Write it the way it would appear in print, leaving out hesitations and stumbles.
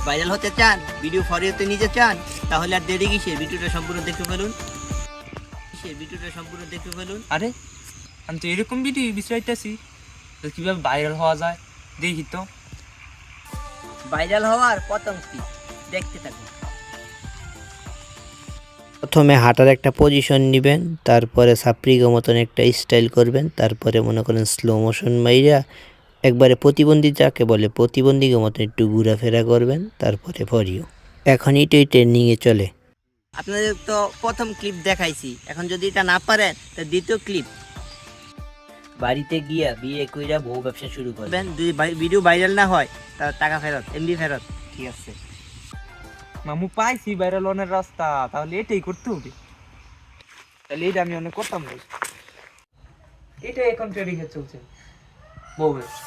Viral হতে চান, video ফরিয়ে নিতে চান, তাহলে আর দেরি কিসের, ভিডিওটা সম্পূর্ণ দেখে ফেলুন। আরে আমি তো এরকম ভিডিও বিষয়টাছি কিভাবে ভাইরাল হওয়া যায় দেখি তো। ভাইরাল হওয়ার প্রথম ক্লিপ দেখতে থাকুন। প্রথমে হাঁটার একটা পজিশন নেবেন, তারপরে সাপ্রিগো মতন একটা স্টাইল করবেন, তারপরে মনে করেন স্লো মোশন মাইরা একবারে প্রতিবন্ধী, যাকে বলে প্রতিবন্ধীকে মতন একটু ঘোরাফেরা করবেন, তারপরে ফরিও। এখন এটাই ট্রেন্ডিংয়ে চলে। আপনাদের তো প্রথম ক্লিপ দেখাইছি, এখন যদি এটা না পারেন তা দ্বিতীয় ক্লিপ। বাড়িতে গিয়া বিয়ে কইরা বউ ব্যবসা শুরু করবেন। যদি ভিডিও ভাইরাল না হয় তার টাকা ফেরত, এমবি ফেরত। ঠিক আছে, মামু পাইছি ভাইরাল অনের রাস্তা, তাহলে এটাই করতে হবে। তাহলে এটা আমি অনেক করতাম না, এটা এখন ট্রেডিং এ চলছে বউ ব্যবসা।